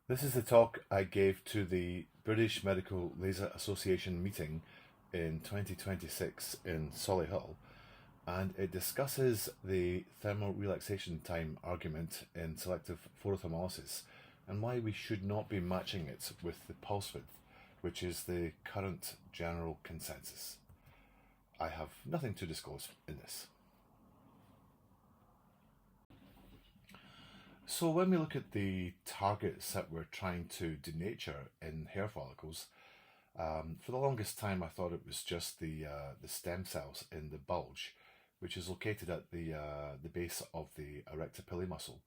This is the talk I gave to the British Medical Laser Association meeting in 2026 in Solihull, and it discusses the thermal relaxation time argument in selective photothermolysis and why we should not be matching it with the pulse width, which is the current general consensus. I have nothing to disclose in this. So when we look at the targets that we're trying to denature in hair follicles, for the longest time I thought it was just the stem cells in the bulge, which is located at the base of the erectopili muscle.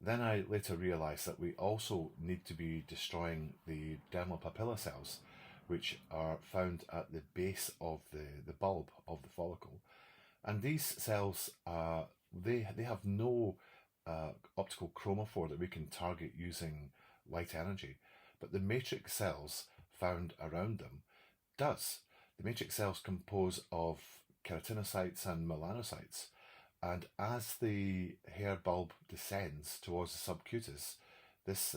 Then I later realized that we also need to be destroying the dermal papilla cells, which are found at the base of the bulb of the follicle. And these cells, they have no optical chromophore that we can target using light energy, but the matrix cells found around them does. The matrix cells compose of keratinocytes and melanocytes, and as the hair bulb descends towards the subcutis, this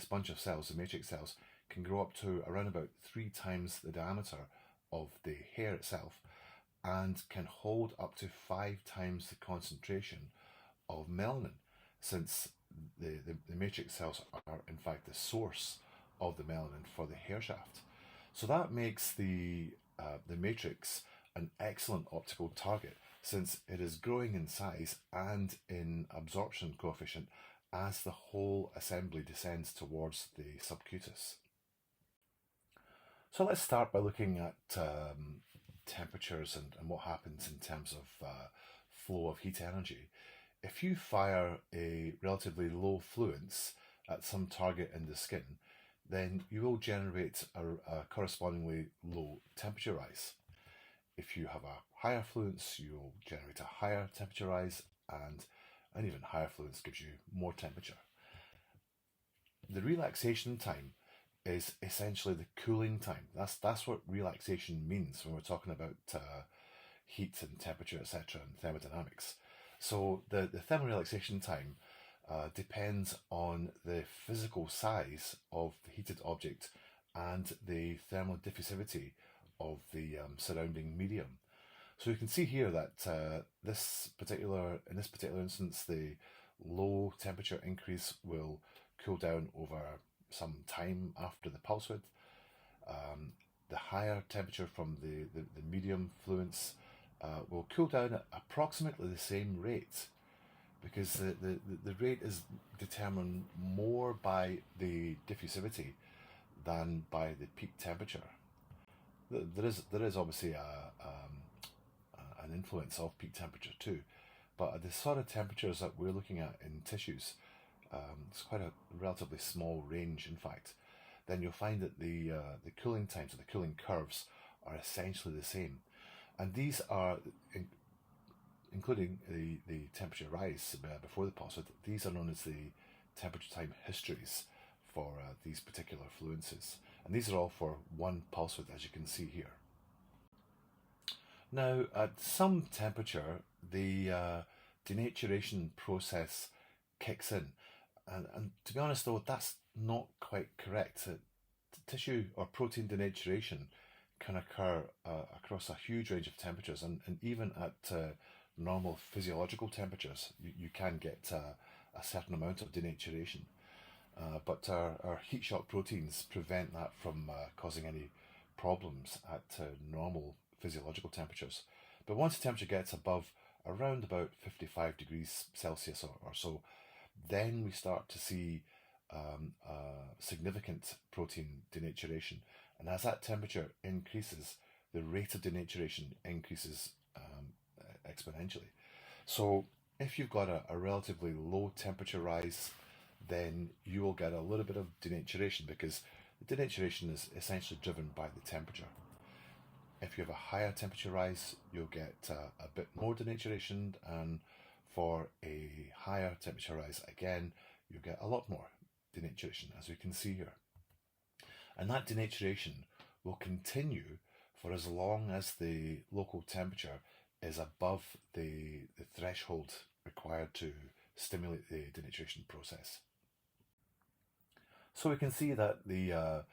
bunch of cells, the matrix cells, can grow up to around about 3 times the diameter of the hair itself, and can hold up to 5 times the concentration of melanin, since the matrix cells are in fact the source of the melanin for the hair shaft. So that makes the matrix an excellent optical target, since it is growing in size and in absorption coefficient as the whole assembly descends towards the subcutis. So let's start by looking at temperatures and what happens in terms of flow of heat energy. If you fire a relatively low fluence at some target in the skin, then you will generate a correspondingly low temperature rise. If you have a higher fluence, you will generate a higher temperature rise, and an even higher fluence gives you more temperature. The relaxation time is essentially the cooling time. That's what relaxation means when we're talking about heat and temperature, etc., and thermodynamics. So the thermal relaxation time depends on the physical size of the heated object and the thermal diffusivity of the surrounding medium. So you can see here that in this particular instance, the low temperature increase will cool down over some time after the pulse width. The higher temperature from the medium fluence will cool down at approximately the same rate, because the rate is determined more by the diffusivity than by the peak temperature. There is obviously an influence of peak temperature too, but at the sort of temperatures that we're looking at in tissues, it's quite a relatively small range in fact, then you'll find that the cooling times, or the cooling curves, are essentially the same. And these are, including the temperature rise before the pulse width, these are known as the temperature time histories for these particular fluences. And these are all for one pulse width, as you can see here. Now, at some temperature, the denaturation process kicks in. And to be honest though, that's not quite correct. Tissue or protein denaturation can occur across a huge range of temperatures, and even at normal physiological temperatures, you can get a certain amount of denaturation. But our heat shock proteins prevent that from causing any problems at normal physiological temperatures. But once the temperature gets above around about 55 degrees Celsius or so, then we start to see significant protein denaturation. And as that temperature increases, the rate of denaturation increases exponentially. So if you've got a relatively low temperature rise, then you will get a little bit of denaturation, because the denaturation is essentially driven by the temperature. If you have a higher temperature rise, you'll get a bit more denaturation, and for a higher temperature rise, again, you'll get a lot more denaturation, as we can see here. And that denaturation will continue for as long as the local temperature is above the threshold required to stimulate the denaturation process. So we can see that the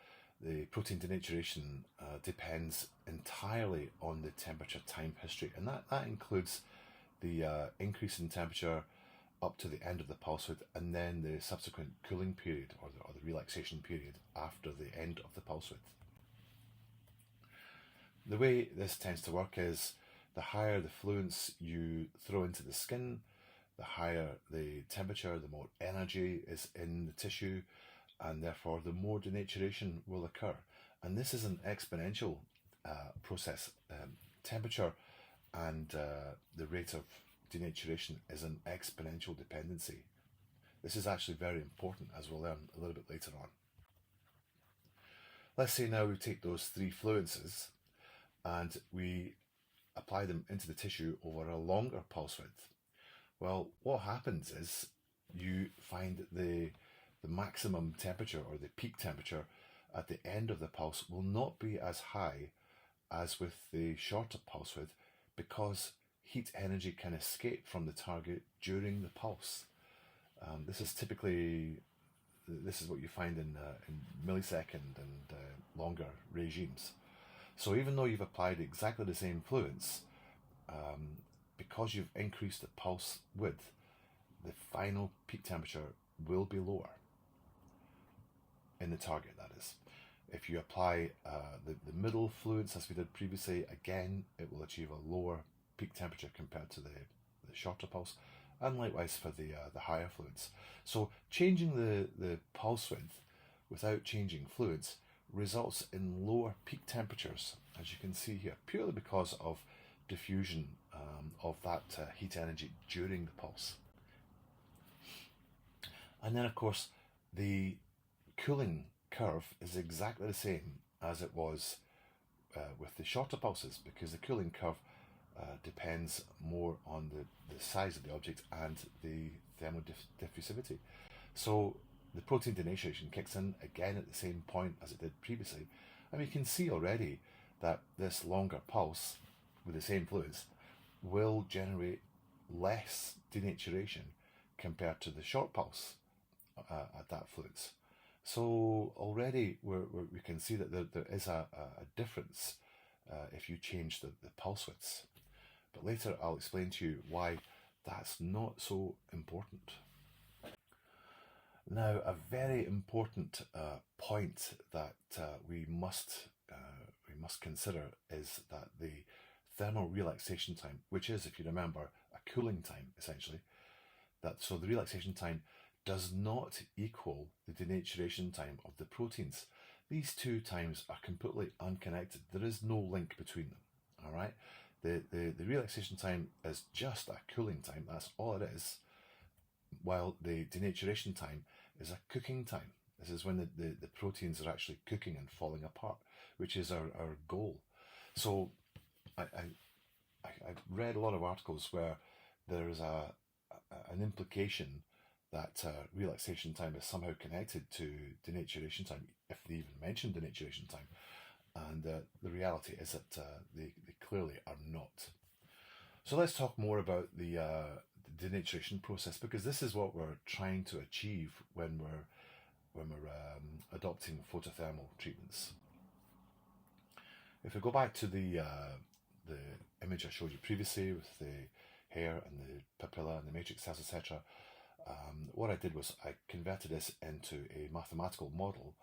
protein denaturation depends entirely on the temperature time history, and that includes the increase in temperature up to the end of the pulse width, and then the subsequent cooling period or the relaxation period after the end of the pulse width. The way this tends to work is the higher the fluence you throw into the skin, the higher the temperature, the more energy is in the tissue, and therefore the more denaturation will occur. And this is an exponential process. Temperature and the rate of denaturation is an exponential dependency. This is actually very important, as we'll learn a little bit later on. Let's say now we take those three fluences and we apply them into the tissue over a longer pulse width. Well, what happens is you find the maximum temperature or the peak temperature at the end of the pulse will not be as high as with the shorter pulse width, because heat energy can escape from the target during the pulse. This is what you find in millisecond and longer regimes. So even though you've applied exactly the same fluence, because you've increased the pulse width, the final peak temperature will be lower in the target, that is. If you apply the middle fluence as we did previously, again it will achieve a lower peak temperature compared to the shorter pulse, and likewise for the higher fluence. So changing the pulse width without changing fluence results in lower peak temperatures, as you can see here, purely because of diffusion of that heat energy during the pulse. And then of course the cooling curve is exactly the same as it was with the shorter pulses, because the cooling curve depends more on the size of the object and the thermodiffusivity. So the protein denaturation kicks in again at the same point as it did previously, and we can see already that this longer pulse with the same fluence will generate less denaturation compared to the short pulse at that fluence. So already we can see that there is a difference if you change the pulse widths. But later I'll explain to you why that's not so important. Now, a very important point that we must consider is that the thermal relaxation time, which is, if you remember, a cooling time essentially, so the relaxation time does not equal the denaturation time of the proteins. These two times are completely unconnected. There is no link between them. All right, the relaxation time is just a cooling time. That's all it is. While the denaturation time is a cooking time. This is when the proteins are actually cooking and falling apart, which is our goal. So I've read a lot of articles where there is an implication that relaxation time is somehow connected to denaturation time, if they even mention denaturation time. And the reality is that they clearly are not. So let's talk more about the denaturation process, because this is what we're trying to achieve when we're adopting photothermal treatments. If we go back to the image I showed you previously with the hair and the papilla and the matrix cells, etc., what I did was I converted this into a mathematical model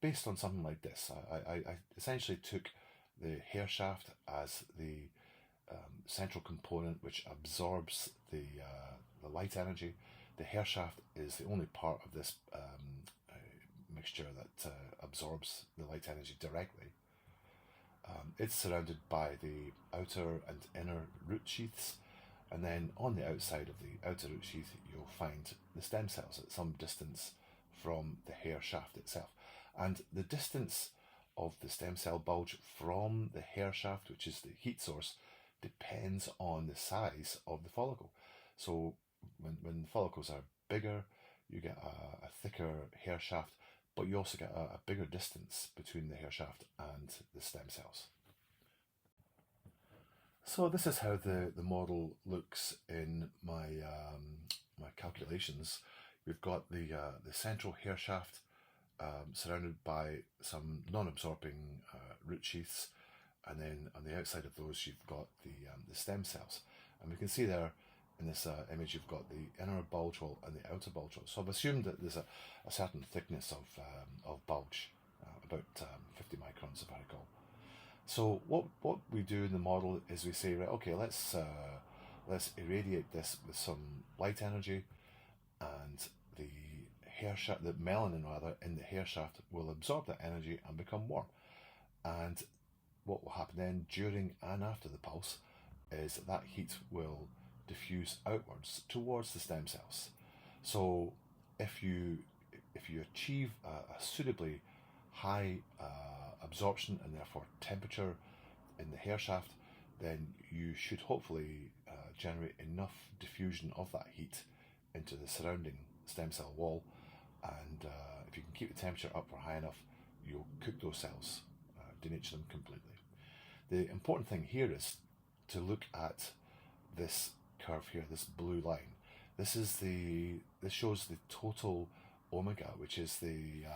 based on something like this. I essentially took the hair shaft as the central component which absorbs the light energy. The hair shaft is the only part of this mixture that absorbs the light energy directly. It's surrounded by the outer and inner root sheaths, and then on the outside of the outer root sheath you'll find the stem cells at some distance from the hair shaft itself. And the distance of the stem cell bulge from the hair shaft, which is the heat source, depends on the size of the follicle. So when follicles are bigger, you get a thicker hair shaft, but you also get a bigger distance between the hair shaft and the stem cells. So this is how the model looks in my my calculations. We've got the central hair shaft surrounded by some non-absorbing root sheaths, and then on the outside of those you've got the stem cells. And we can see there in this image you've got the inner bulge wall and the outer bulge wall. So I've assumed that there's a certain thickness of bulge, about 50 microns if I recall. So what we do in the model is we say, right, okay, let's irradiate this with some light energy, and the hair shaft, the melanin rather, in the hair shaft will absorb that energy and become warm. And what will happen then during and after the pulse is that heat will diffuse outwards towards the stem cells. So if you achieve a suitably high absorption and therefore temperature in the hair shaft, then you should hopefully generate enough diffusion of that heat into the surrounding stem cell wall, and if you can keep the temperature up or high enough, you'll cook those cells, denature them completely. The important thing here is to look at this curve here, this blue line. This shows the total omega, which is the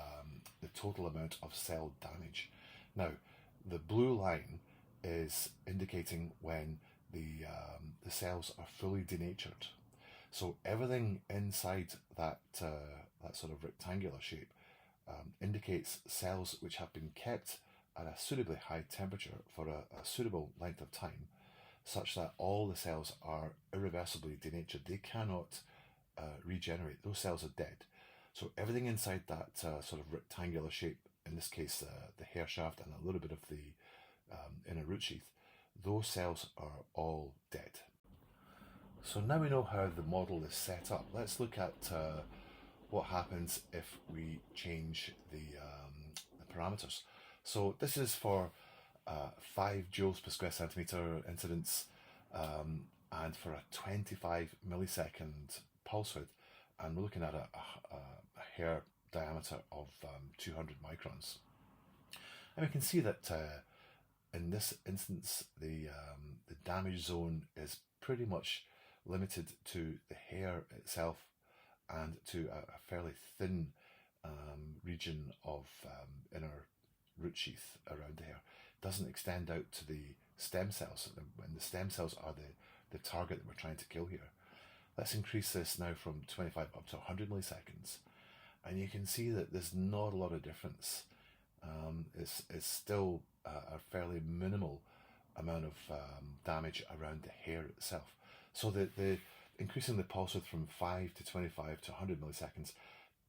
total amount of cell damage. Now, the blue line is indicating when the cells are fully denatured. So everything inside that sort of rectangular shape indicates cells which have been kept at a suitably high temperature for a suitable length of time, such that all the cells are irreversibly denatured. They cannot regenerate. Those cells are dead. So everything inside that sort of rectangular shape, in this case the hair shaft and a little bit of the inner root sheath, those cells are all dead. So now we know how the model is set up. Let's look at what happens if we change the parameters. So this is for 5 joules per square centimeter incidence, and for a 25 millisecond pulse width, and we're looking at a hair diameter of 200 microns. And we can see that in this instance the damage zone is pretty much limited to the hair itself and to a fairly thin region of inner root sheath around the hair. It doesn't extend out to the stem cells, and the stem cells are the target that we're trying to kill here. Let's increase this now from 25 up to 100 milliseconds, and you can see that there's not a lot of difference. It's still a fairly minimal amount of damage around the hair itself. So the increasing the pulse width from 5 to 25 to 100 milliseconds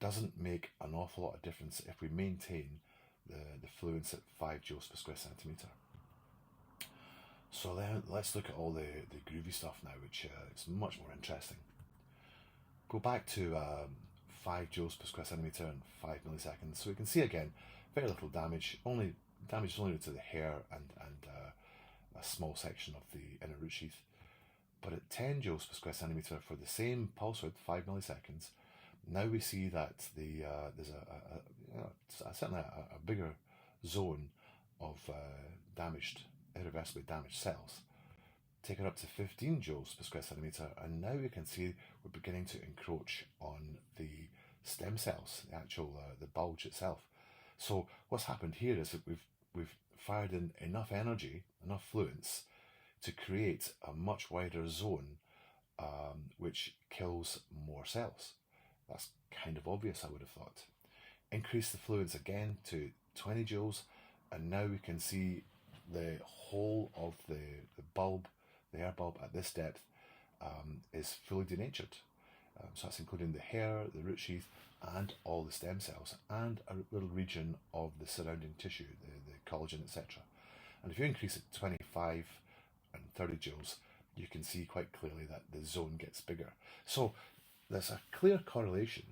doesn't make an awful lot of difference if we maintain the fluence at 5 joules per square centimeter. So then let's look at all the groovy stuff now, which is much more interesting. Go back to 5 joules per square centimeter and 5 milliseconds. So we can see again very little damage, damage only to the hair and a small section of the inner root sheath. But at 10 joules per square centimeter for the same pulse width, 5 milliseconds, now we see that there's certainly a bigger zone of irreversibly damaged cells. Take it up to 15 joules per square centimeter, and now we can see we're beginning to encroach on the stem cells, the actual the bulge itself. So what's happened here is that we've fired in enough energy, enough fluence, to create a much wider zone which kills more cells. That's kind of obvious, I would have thought. Increase the fluence again to 20 joules, and now we can see the whole of the bulb, the air bulb at this depth, is fully denatured. So that's including the hair, the root sheath, and all the stem cells, and a little region of the surrounding tissue, the collagen, etc. And if you increase it to 25 and 30 joules, you can see quite clearly that the zone gets bigger. So there's a clear correlation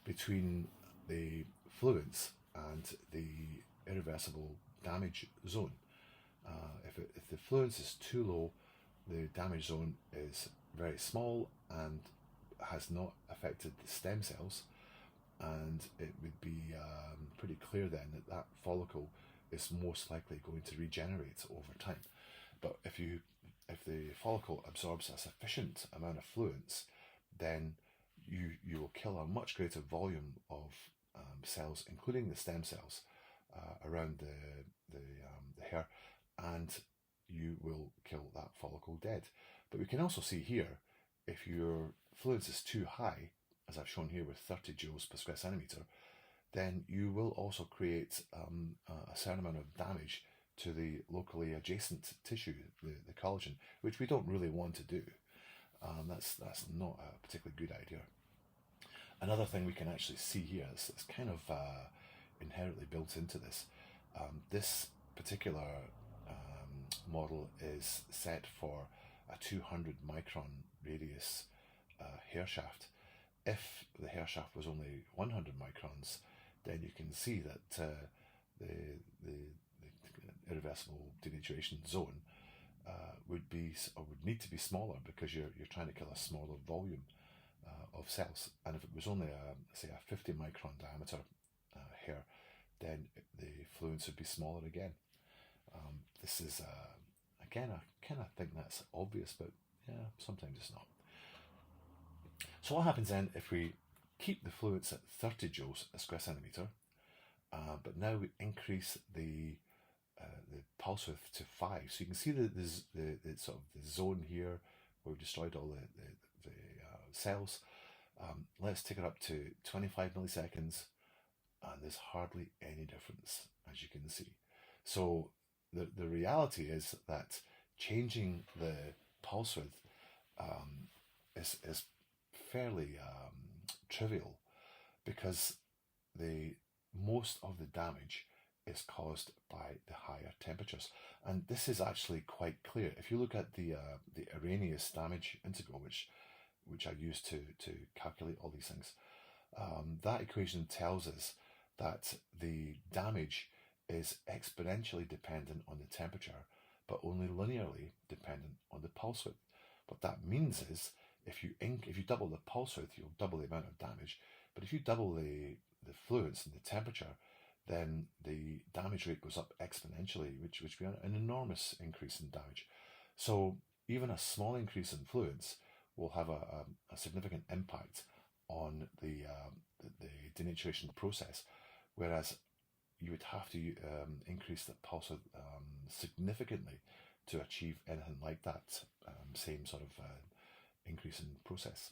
between the fluence and the irreversible damage zone. If the fluence is too low, the damage zone is very small and has not affected the stem cells, and it would be pretty clear then that follicle is most likely going to regenerate over time. But if the follicle absorbs a sufficient amount of fluence, then you will kill a much greater volume of cells, including the stem cells, around the hair, and you will kill that follicle dead. But we can also see here, if your fluence is too high, as I've shown here with 30 joules per square centimetre, then you will also create a certain amount of damage to the locally adjacent tissue, the collagen, which we don't really want to do. That's not a particularly good idea. Another thing we can actually see here is it's kind of inherently built into this. This particular model is set for a 200 micron radius hair shaft. If the hair shaft was only 100 microns, then you can see that the irreversible denaturation zone would need to be smaller, because you're trying to kill a smaller volume of cells. And if it was only say a 50 micron diameter hair, then the fluence would be smaller again. This is again, I kind of think that's obvious, but yeah, sometimes it's not. So what happens then if we keep the fluence at 30 joules a square centimetre, but now we increase the pulse width to 5. So you can see the sort of the zone here where we've destroyed all the cells. Let's take it up to 25 milliseconds, and there's hardly any difference, as you can see. So the reality is that changing the pulse width is fairly trivial, because most of the damage is caused by the higher temperatures. And this is actually quite clear. If you look at the Arrhenius damage integral, which I use to calculate all these things, that equation tells us that the damage is exponentially dependent on the temperature, but only linearly dependent on the pulse width. What that means is, if you double the pulse width, you'll double the amount of damage. But if you double the fluence and the temperature, then the damage rate goes up exponentially, which would be an enormous increase in damage. So even a small increase in fluence will have a significant impact on the denaturation process, whereas you would have to increase the pulse width significantly to achieve anything like that same sort of increase in process.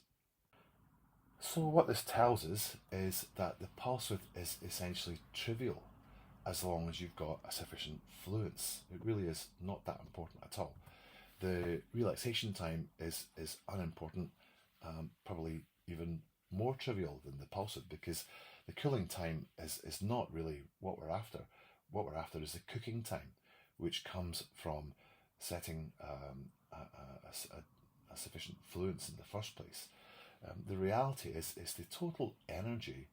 So what this tells us is that the pulse width is essentially trivial as long as you've got a sufficient fluence. It really is not that important at all. The relaxation time is unimportant, probably even more trivial than the pulse width, because the cooling time is not really what we're after. What we're after is the cooking time, which comes from setting a sufficient fluence in the first place. The reality is the total energy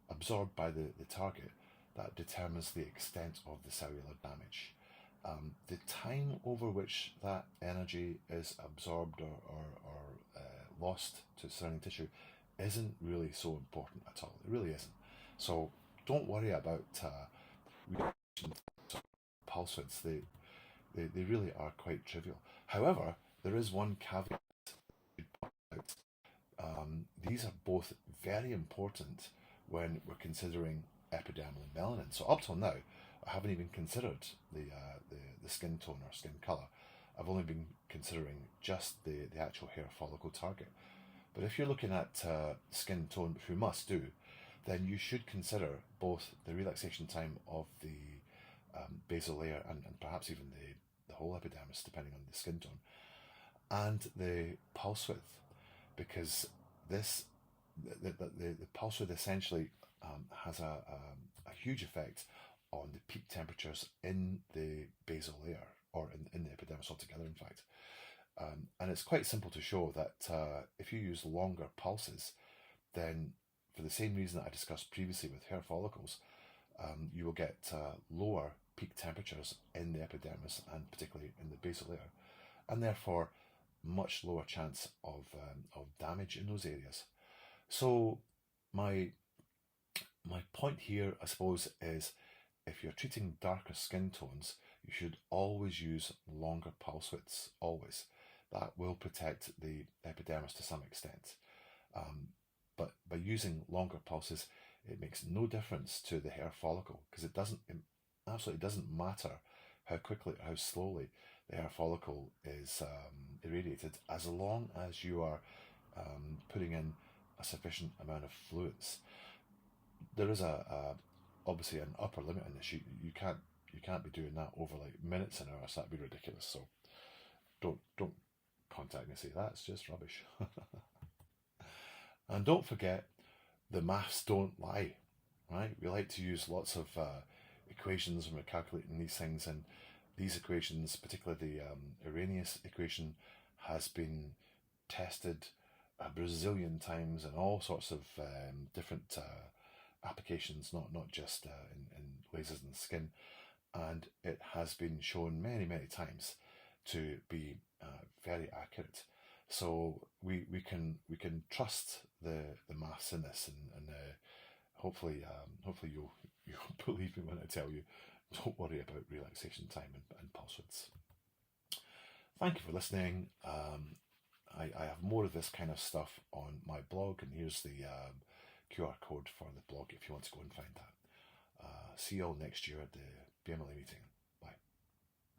absorbed by the target that determines the extent of the cellular damage. The time over which that energy is absorbed or lost to surrounding tissue isn't really so important at all. It really isn't. So don't worry about pulse widths. They really are quite trivial. However, there is one caveat to point out. These are both very important when we're considering epidermal melanin. So up till now, I haven't even considered the skin tone or skin colour. I've only been considering just the actual hair follicle target. But if you're looking at skin tone, which we must do, then you should consider both the relaxation time of the basal layer and perhaps even the whole epidermis, depending on the skin tone, and the pulse width, because the pulse width essentially has a huge effect on the peak temperatures in the basal layer, or in the epidermis altogether, in fact. And it's quite simple to show that if you use longer pulses, then for the same reason that I discussed previously with hair follicles, you will get lower peak temperatures in the epidermis, and particularly in the basal layer, and therefore much lower chance of damage in those areas. So my point here, I suppose, is if you're treating darker skin tones, you should always use longer pulse widths, always. That will protect the epidermis to some extent. But by using longer pulses, it makes no difference to the hair follicle, because it absolutely doesn't matter how quickly or how slowly the hair follicle is irradiated, as long as you are putting in a sufficient amount of fluence. There is obviously an upper limit in this. You can't be doing that over like minutes and hours. That'd be ridiculous. So don't contact me and say that's just rubbish. And don't forget, the maths don't lie, right? We like to use lots of equations when we're calculating these things, and these equations, particularly the Arrhenius equation, has been tested a bazillion times in all sorts of different applications, not just in lasers and skin, and it has been shown many times to be very accurate. So we can trust the maths in this, and hopefully you'll believe me when I tell you, don't worry about relaxation time and pulse widths. Thank you for listening. I have more of this kind of stuff on my blog, and here's the QR code for the blog if you want to go and find that. See you all next year at the BMLA meeting.